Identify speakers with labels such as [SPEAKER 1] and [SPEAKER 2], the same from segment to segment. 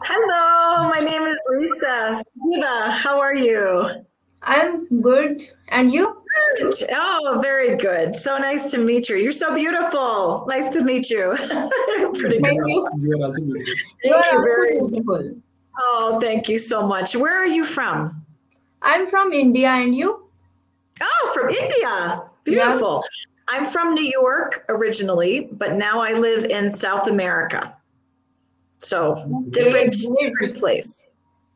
[SPEAKER 1] Hello, my name is Lisa. Eva, how are you?
[SPEAKER 2] I'm good. And you?
[SPEAKER 1] Good. Oh, very good. So nice to meet you. You're so beautiful. Nice to meet you. Pretty
[SPEAKER 2] Thank
[SPEAKER 1] good.
[SPEAKER 2] you.
[SPEAKER 3] You are also beautiful.
[SPEAKER 2] You are
[SPEAKER 1] Thank you
[SPEAKER 2] also
[SPEAKER 1] very much.
[SPEAKER 2] beautiful.
[SPEAKER 1] Oh, thank you so much. Where are you from?
[SPEAKER 2] I'm from India, and you?
[SPEAKER 1] Oh, from India.
[SPEAKER 2] Yeah.
[SPEAKER 1] Beautiful. I'm from New York originally, but now I live in South America. So different place.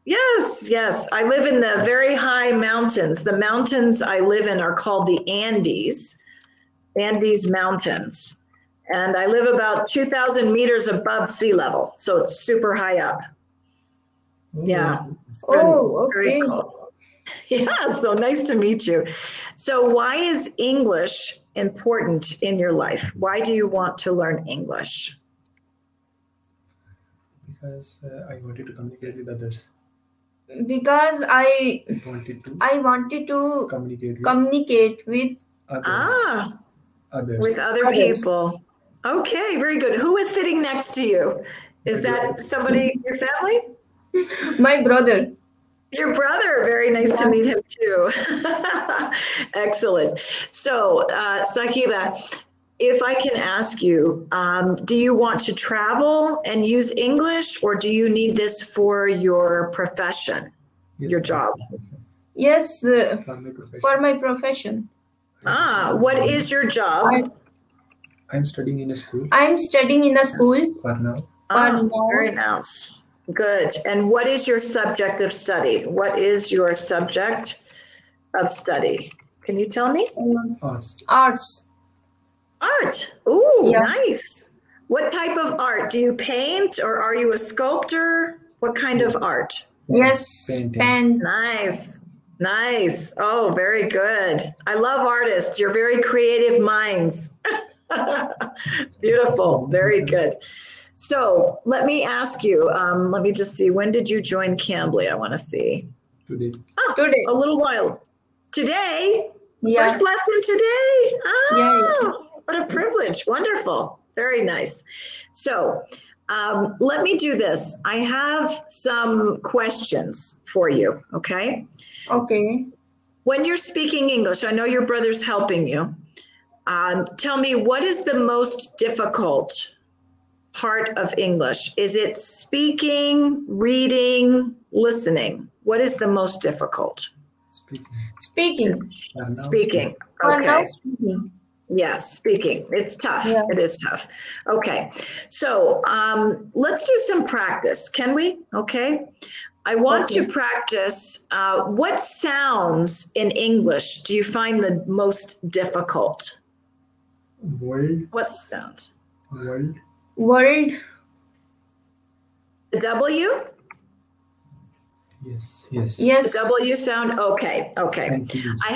[SPEAKER 1] Yes, yes. I live in the very high mountains. The mountains I live in are called the Andes Mountains. And I live about 2,000 meters above sea level. So it's super high up. Yeah. It's been very
[SPEAKER 2] Okay.
[SPEAKER 1] cool. Yeah, so nice to meet you. So why is English important in your life? Why do you want to learn English?
[SPEAKER 3] Because I wanted to communicate with others.
[SPEAKER 2] Because I
[SPEAKER 3] wanted to
[SPEAKER 2] communicate with
[SPEAKER 3] others.
[SPEAKER 1] With other people. Okay, very good. Who is sitting next to you? Is that somebody in your family?
[SPEAKER 2] my brother.
[SPEAKER 1] Your brother. Very nice to meet him too. Excellent. So, Sahiba, if I can ask you, do you want to travel and use English, or do you need this for your profession, your job?
[SPEAKER 2] Yes,
[SPEAKER 3] For my profession.
[SPEAKER 1] What is your job?
[SPEAKER 3] I'm studying in a school
[SPEAKER 2] I'm studying in a school.
[SPEAKER 3] for now.
[SPEAKER 1] Very nice. Good. And what is your subject of study? What is your subject of study? Can you tell me?
[SPEAKER 3] Arts.
[SPEAKER 2] Arts.
[SPEAKER 1] Art. Ooh,
[SPEAKER 2] Yeah.
[SPEAKER 1] nice. What type of art? Do you paint, or are you a sculptor? What kind of art?
[SPEAKER 2] Yes,
[SPEAKER 3] Painting.
[SPEAKER 2] pen.
[SPEAKER 1] Nice. Nice. Oh, very good. I love artists. You're very creative minds. Beautiful. Very good. So let me ask you, let me just see, when did you join Cambly? I want to see.
[SPEAKER 3] Today.
[SPEAKER 2] Today.
[SPEAKER 1] A little while. Today?
[SPEAKER 2] Yeah.
[SPEAKER 1] First lesson today?
[SPEAKER 2] Yeah.
[SPEAKER 1] What a privilege. Wonderful. Very nice. So let me do this. I have some questions for you, okay?
[SPEAKER 2] Okay.
[SPEAKER 1] When you're speaking English, I know your brother's helping you. Tell me, what is the most difficult part of English? Is it speaking, reading, listening? What is the most difficult?
[SPEAKER 2] Speaking.
[SPEAKER 1] Speaking.
[SPEAKER 2] For now,
[SPEAKER 1] Okay.
[SPEAKER 2] speaking.
[SPEAKER 1] Yes, speaking. It's tough.
[SPEAKER 2] Yeah.
[SPEAKER 1] It is tough. Okay. So let's do some practice. Can we? Okay. I want to practice. What sounds in English do you find the most difficult?
[SPEAKER 3] World.
[SPEAKER 1] What sounds?
[SPEAKER 3] World.
[SPEAKER 2] World.
[SPEAKER 1] The W?
[SPEAKER 3] Yes.
[SPEAKER 1] The
[SPEAKER 2] Yes.
[SPEAKER 1] W sound? Okay. Okay.
[SPEAKER 3] Thank you.
[SPEAKER 1] I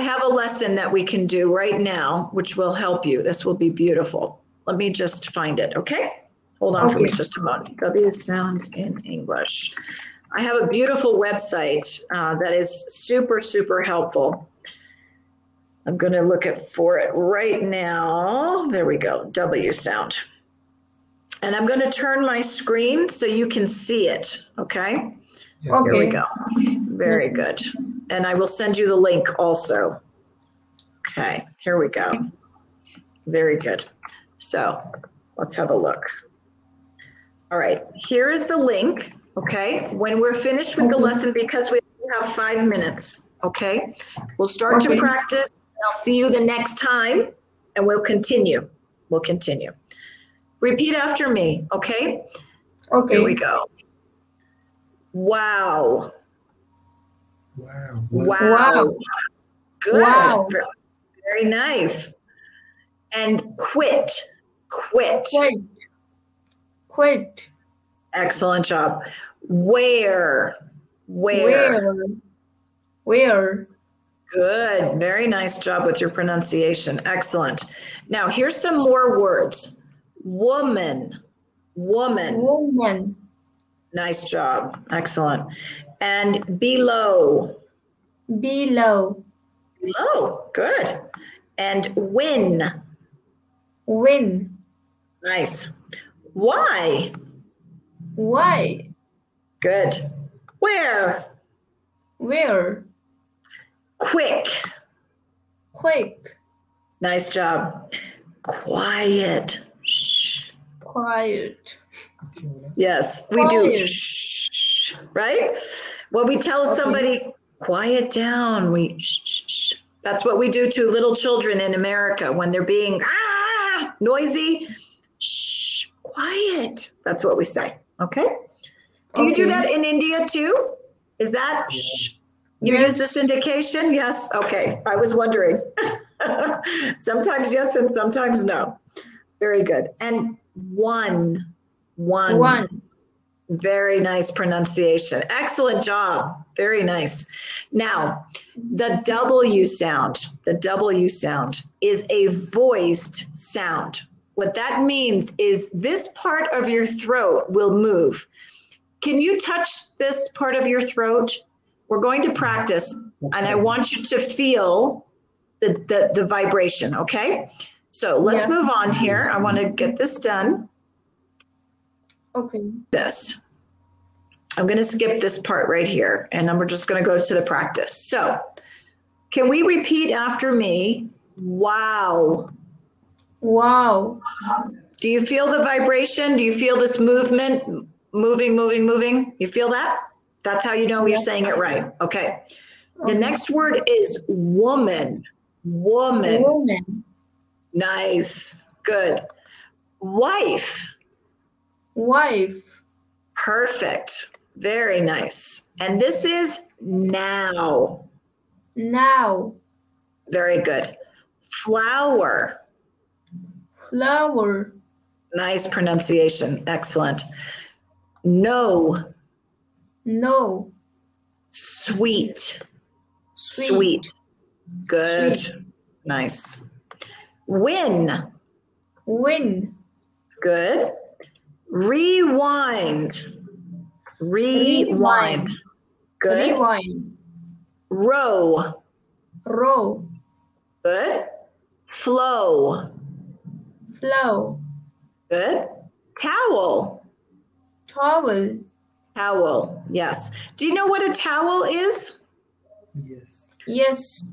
[SPEAKER 1] have a lesson that we can do right now, which will help you. This will be beautiful. Let me just find it. Okay. Hold on for me just a moment. W sound in English. I have a beautiful website that is super, super helpful. I'm going to look for it right now. There we go. W sound. And I'm going to turn my screen so you can see it. Okay.
[SPEAKER 3] Yeah.
[SPEAKER 1] Here we
[SPEAKER 2] Okay.
[SPEAKER 1] go. Very good. And I will send you the link also. Okay, here we go. Very good. So let's have a look. All right, here is the link. Okay, when we're finished with the lesson, because we have 5 minutes, okay, we'll start to practice. I'll see you the next time and we'll continue. We'll continue. Repeat after me, okay?
[SPEAKER 2] Okay.
[SPEAKER 1] Here we go. Wow.
[SPEAKER 3] Wow.
[SPEAKER 1] Wow. Good.
[SPEAKER 2] Wow.
[SPEAKER 1] Very nice. And quit. Quit.
[SPEAKER 2] Quit.
[SPEAKER 1] Excellent job. Where.
[SPEAKER 2] Where.
[SPEAKER 1] Good. Very nice job with your pronunciation. Excellent. Now, here's some more words. Woman.
[SPEAKER 2] Woman.
[SPEAKER 1] Nice job. Excellent. And below.
[SPEAKER 2] Below.
[SPEAKER 1] Good. And win.
[SPEAKER 2] Win.
[SPEAKER 1] Nice. Why?
[SPEAKER 2] Why?
[SPEAKER 1] Good. Where?
[SPEAKER 2] Where?
[SPEAKER 1] Quick.
[SPEAKER 2] Quick.
[SPEAKER 1] Nice job. Quiet. Shh.
[SPEAKER 2] Quiet.
[SPEAKER 1] Yes, we do.
[SPEAKER 2] Quiet.
[SPEAKER 1] Shh. Right? When we tell somebody, quiet down, we shh. That's what we do to little children in America when they're being noisy. Shh, quiet. That's what we say. Okay? Do you do that in India too? Is that shh? You use this indication? Yes. Okay. I was wondering. Sometimes yes and sometimes no. Very good. And one. Very nice pronunciation. Excellent job. Very nice. Now, the W sound is a voiced sound. What that means is this part of your throat will move. Can you touch this part of your throat? We're going to practice, and I want you to feel the vibration, okay? So let's move on here. I want to get this done.
[SPEAKER 2] Okay.
[SPEAKER 1] This. I'm going to skip this part right here, and then we're just going to go to the practice. So can we repeat after me? Wow.
[SPEAKER 2] Wow.
[SPEAKER 1] Do you feel the vibration? Do you feel this movement? Moving. You feel that? That's how you know you're saying it right. Okay. The next word is woman. Woman. Nice. Good. Wife.
[SPEAKER 2] Wife.
[SPEAKER 1] Perfect. Very nice. And this is now.
[SPEAKER 2] Now.
[SPEAKER 1] Very good. Flower.
[SPEAKER 2] Flower.
[SPEAKER 1] Nice pronunciation. Excellent. No.
[SPEAKER 2] No.
[SPEAKER 1] Sweet. Good.
[SPEAKER 2] Sweet.
[SPEAKER 1] Nice. Win.
[SPEAKER 2] Win.
[SPEAKER 1] Good. Rewind. Good.
[SPEAKER 2] Rewind.
[SPEAKER 1] Row.
[SPEAKER 2] Row.
[SPEAKER 1] Good. Flow.
[SPEAKER 2] Flow.
[SPEAKER 1] Good. Towel.
[SPEAKER 2] Towel.
[SPEAKER 1] Yes. Do you know what a towel is?
[SPEAKER 3] Yes.
[SPEAKER 2] Yes.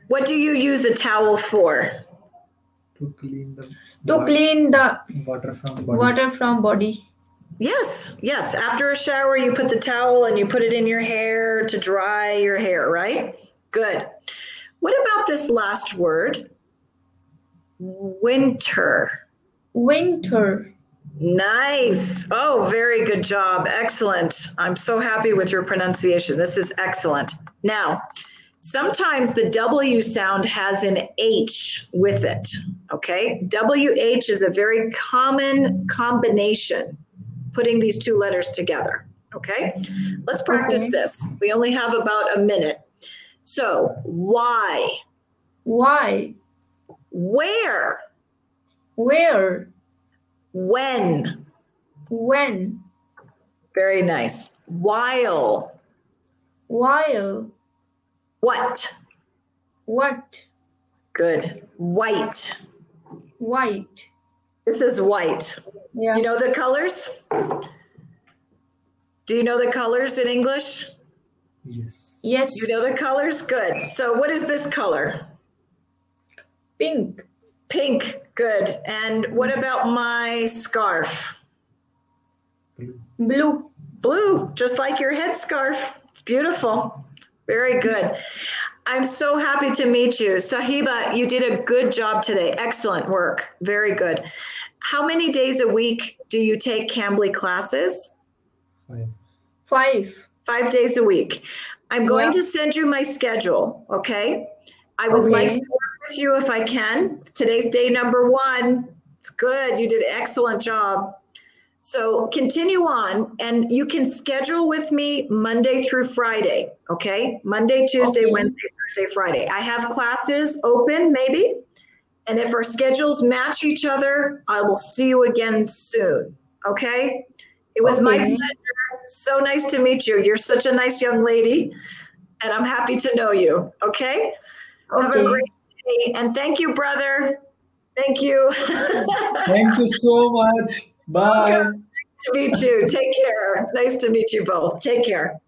[SPEAKER 1] What do you use a towel for?
[SPEAKER 3] To clean the
[SPEAKER 2] water from body.
[SPEAKER 1] Yes. After a shower, you put the towel and you put it in your hair to dry your hair, right? Good. What about this last word? Winter. Nice. Oh, very good job. Excellent. I'm so happy with your pronunciation. This is excellent. Now, sometimes the W sound has an H with it, okay? WH is a very common combination, putting these two letters together, okay? Let's practice this. We only have about a minute. So, why?
[SPEAKER 2] Why?
[SPEAKER 1] Where?
[SPEAKER 2] Where?
[SPEAKER 1] When? Very nice. While?
[SPEAKER 2] While?
[SPEAKER 1] What? Good. White? This is white.
[SPEAKER 2] Yeah.
[SPEAKER 1] You know the colors? Do you know the colors in English?
[SPEAKER 2] Yes.
[SPEAKER 1] You know the colors? Good. So what is this color?
[SPEAKER 2] Pink.
[SPEAKER 1] Good. And what about my scarf? Blue, just like your headscarf. It's beautiful. Very good. I'm so happy to meet you. Sahiba, you did a good job today. Excellent work. Very good. How many days a week do you take Cambly classes?
[SPEAKER 2] 5.
[SPEAKER 1] 5 days a week. I'm going to send you my schedule, okay? I would like to work with you if I can. Today's day number 1. It's good. You did an excellent job. So continue on, and you can schedule with me Monday through Friday, okay? Monday, Tuesday, Wednesday, Thursday, Friday. I have classes open, maybe, and if our schedules match each other, I will see you again soon, okay? It was my pleasure. So nice to meet you. You're such a nice young lady, and I'm happy to know you, okay? Have a great day, and thank you, brother. Thank you.
[SPEAKER 3] Thank you so much. Bye.
[SPEAKER 1] to meet you. Take care. Nice to meet you both. Take care.